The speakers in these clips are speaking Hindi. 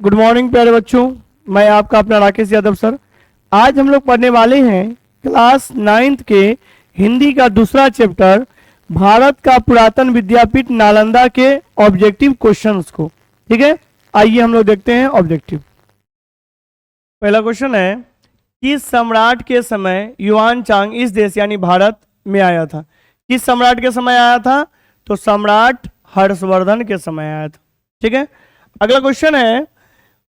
गुड मॉर्निंग प्यारे बच्चों, मैं आपका अपना राकेश यादव सर। आज हम लोग पढ़ने वाले हैं क्लास 9th के हिंदी का दूसरा चैप्टर भारत का पुरातन विद्यापीठ नालंदा के ऑब्जेक्टिव क्वेश्चंस को। ठीक है, आइए हम लोग देखते हैं ऑब्जेक्टिव। पहला क्वेश्चन है, किस सम्राट के समय युआन चांग इस देश यानी भारत में आया था? किस सम्राट के समय आया था? तो सम्राट हर्षवर्धन के समय आया था। ठीक है, अगला क्वेश्चन है,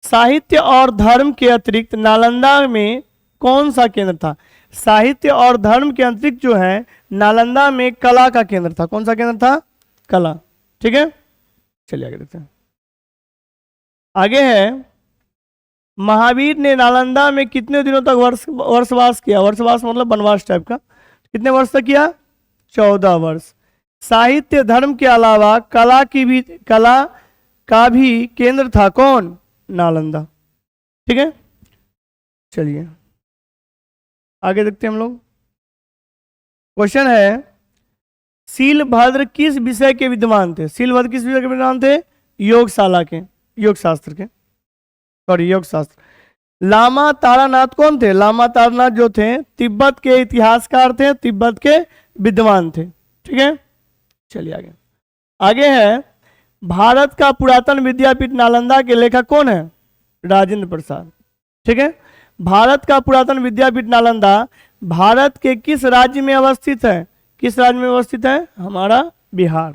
साहित्य और धर्म के अतिरिक्त नालंदा में कौन सा केंद्र था? साहित्य और धर्म के अतिरिक्त जो है नालंदा में कला का केंद्र था। कौन सा केंद्र था? कला। ठीक है, चलिए आगे देखते हैं। आगे है, महावीर ने नालंदा में कितने दिनों तक वर्षवास किया? वर्षवास मतलब वनवास टाइप का। कितने वर्ष तक किया? 14 वर्ष। साहित्य धर्म के अलावा कला का भी केंद्र था। कौन? नालंदा। ठीक है, चलिए आगे देखते हैं हम लोग। क्वेश्चन है, शीलभद्र किस विषय के विद्वान थे? शीलभद्र किस विषय के विद्वान थे? योगशाला के, योग शास्त्र के, सॉरी योग शास्त्र। लामा तारानाथ कौन थे? लामा तारानाथ जो थे तिब्बत के इतिहासकार थे, तिब्बत के विद्वान थे। ठीक है, चलिए आगे। आगे है, भारत का पुरातन विद्यापीठ नालंदा के लेखक कौन है? राजेंद्र प्रसाद। ठीक है, भारत का पुरातन विद्यापीठ नालंदा भारत के किस राज्य में अवस्थित है? किस राज्य में अवस्थित है? हमारा बिहार।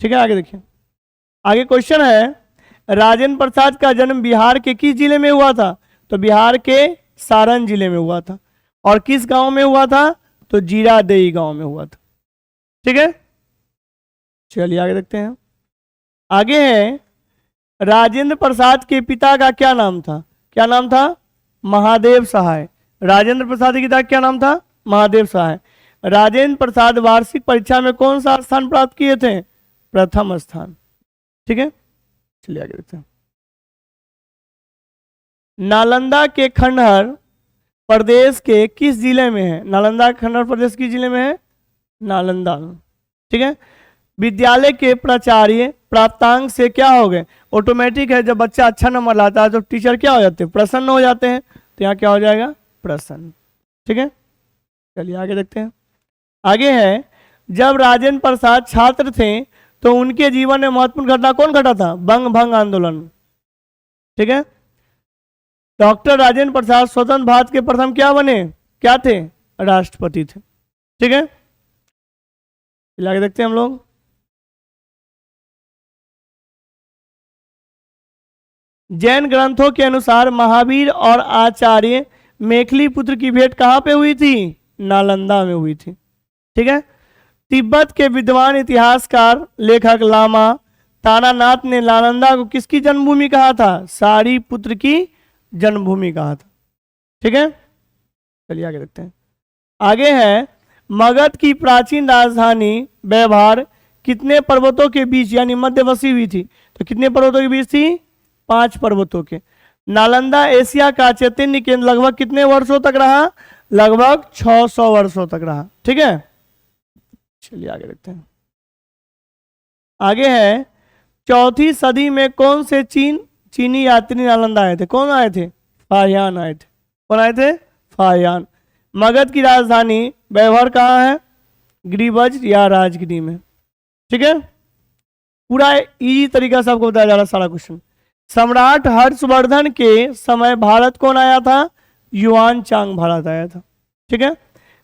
ठीक है, आगे देखिए। आगे क्वेश्चन है, राजेंद्र प्रसाद का जन्म बिहार के किस जिले में हुआ था? तो बिहार के सारण जिले में हुआ था। और किस गांव में हुआ था? तो जीरादेई गांव में हुआ था। ठीक है, चलिए आगे देखते हैं। आगे है, राजेंद्र प्रसाद के पिता का क्या नाम था? क्या नाम था? महादेव सहाय। राजेंद्र प्रसाद के पिता का क्या नाम था? महादेव सहाय। राजेंद्र प्रसाद वार्षिक परीक्षा में कौन सा स्थान प्राप्त किए थे? प्रथम स्थान। ठीक है, चलिए आगे देखते हैं। नालंदा के खंडहर प्रदेश के किस जिले में है? नालंदा खंडहर प्रदेश किस जिले में है? नालंदा। ठीक है, विद्यालय के प्राचार्य प्राप्तांक से क्या हो गए? ऑटोमेटिक है, जब बच्चा अच्छा नंबर लाता है तो टीचर क्या हो जाते हैं? प्रसन्न हो जाते हैं। तो यहाँ क्या हो जाएगा? प्रसन्न। ठीक है, चलिए आगे देखते हैं। आगे है, जब राजेंद्र प्रसाद छात्र थे तो उनके जीवन में महत्वपूर्ण घटना कौन घटा था? बंग भंग आंदोलन। ठीक है, डॉक्टर राजेंद्र प्रसाद स्वतंत्र भारत के प्रथम क्या बने? क्या थे? राष्ट्रपति थे। ठीक है, आगे देखते हैं हम लोग। जैन ग्रंथों के अनुसार महावीर और आचार्य मेखली पुत्र की भेंट कहाँ पे हुई थी? नालंदा में हुई थी। ठीक है, तिब्बत के विद्वान इतिहासकार लेखक लामा तारानाथ ने नालंदा को किसकी जन्मभूमि कहा था? सारी पुत्र की जन्मभूमि कहा था। ठीक है, चलिए आगे देखते हैं। आगे है, मगध की प्राचीन राजधानी व्यवहार कितने पर्वतों के बीच यानी मध्य बसी हुई थी? तो कितने पर्वतों के बीच थी? 5 पर्वतों के। नालंदा एशिया का चैतन्य केंद्र लगभग कितने वर्षों तक रहा? लगभग 600 वर्षों तक रहा। ठीक है, चलिए आगे देखते हैं। आगे है, 4वीं सदी में कौन से चीनी यात्री नालंदा आए थे? कौन आए थे? फाहियान आए थे। कौन आए थे? फाहियान। मगध की राजधानी व्यवहार कहाँ है? गिरिब्रज या राजगिरी में। ठीक है, पूरा इजी तरीका से आपको बताया जा रहा सारा क्वेश्चन। सम्राट हर्षवर्धन के समय भारत कौन आया था? युआन चांग भारत आया था। ठीक है,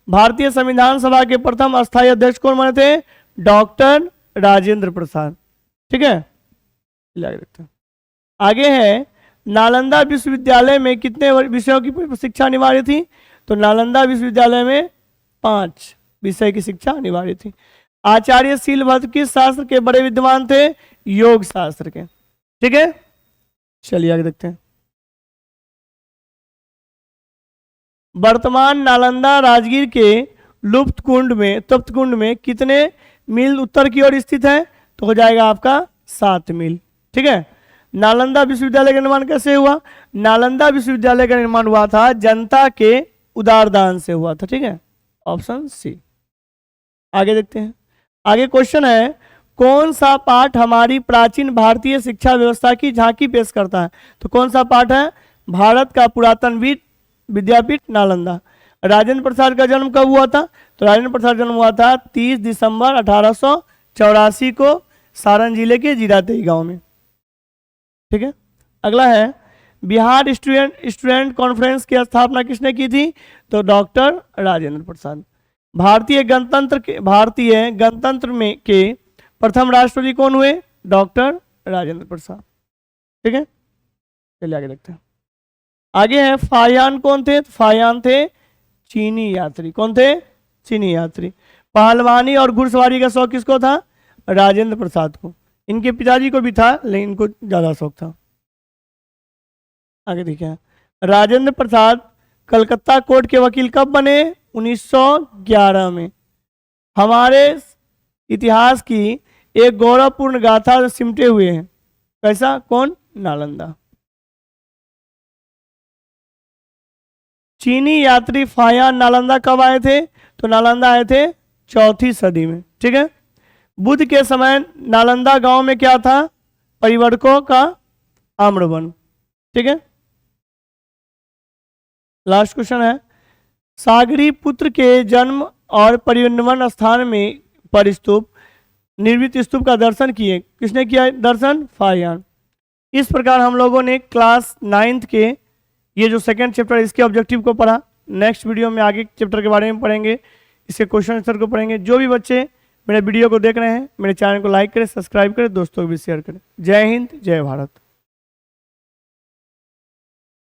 भारतीय संविधान सभा के प्रथम अस्थायी अध्यक्ष कौन बने थे? डॉक्टर राजेंद्र प्रसाद। ठीक है, आगे देखते हैं। आगे है, नालंदा विश्वविद्यालय में कितने विषयों की शिक्षा अनिवार्य थी? तो नालंदा विश्वविद्यालय में 5 विषय की शिक्षा अनिवार्य थी। आचार्य शीलभद्र किस शास्त्र के बड़े विद्वान थे? योग शास्त्र के। ठीक है, चलिए आगे देखते हैं। वर्तमान नालंदा राजगीर के तप्त कुंड में कितने मील उत्तर की ओर स्थित है? तो हो जाएगा आपका 7 मील। ठीक है, नालंदा विश्वविद्यालय का निर्माण कैसे हुआ? नालंदा विश्वविद्यालय का निर्माण हुआ था जनता के उदारदान से हुआ था। ठीक है, ऑप्शन सी। आगे देखते हैं। आगे क्वेश्चन है, कौन सा पाठ हमारी प्राचीन भारतीय शिक्षा व्यवस्था की झांकी पेश करता है? तो कौन सा पाठ है? भारत का पुरातनविद विद्यापीठ नालंदा। राजेंद्र प्रसाद का जन्म कब हुआ था? तो राजेंद्र प्रसाद जन्म हुआ था 30 दिसंबर 1884 को सारण जिले के जीरातेई गांव में। ठीक है, अगला है बिहार स्टूडेंट कॉन्फ्रेंस की स्थापना किसने की थी? तो डॉक्टर राजेंद्र प्रसाद। भारतीय गणतंत्र में के प्रथम राष्ट्रपति कौन हुए? डॉक्टर राजेंद्र प्रसाद। ठीक है, चलिए आगे देखते हैं। आगे है फाहियान कौन थे? फाहियान थे चीनी यात्री। कौन थे? चीनी यात्री। पहलवानी और घुड़सवारी का शौक किसको था? राजेंद्र प्रसाद को। इनके पिताजी को भी था लेकिन इनको ज्यादा शौक था। आगे देखिए, राजेंद्र प्रसाद कलकत्ता कोर्ट के वकील कब बने? 1911 में। हमारे इतिहास की एक गौरवपूर्ण गाथा सिमटे हुए हैं। कैसा? कौन? नालंदा। चीनी यात्री फाहियान नालंदा कब आए थे? तो नालंदा आए थे 4वीं सदी में। ठीक है, बुद्ध के समय नालंदा गांव में क्या था? परिवर्तकों का आम्रवन। ठीक है, लास्ट क्वेश्चन है, सागरी पुत्र के जन्म और परिनिर्वाण स्थान में पर स्तूप निर्मित स्तूप का दर्शन किए। किसने किया दर्शन? फाहियान। इस प्रकार हम लोगों ने क्लास 9th के ये जो सेकंड चैप्टर इसके ऑब्जेक्टिव को पढ़ा। नेक्स्ट वीडियो में आगे चैप्टर के बारे में पढ़ेंगे, इसके क्वेश्चन आंसर को पढ़ेंगे। जो भी बच्चे मेरे वीडियो को देख रहे हैं मेरे चैनल को लाइक करें, सब्सक्राइब करें, दोस्तों को भी शेयर करें। जय हिंद, जय भारत।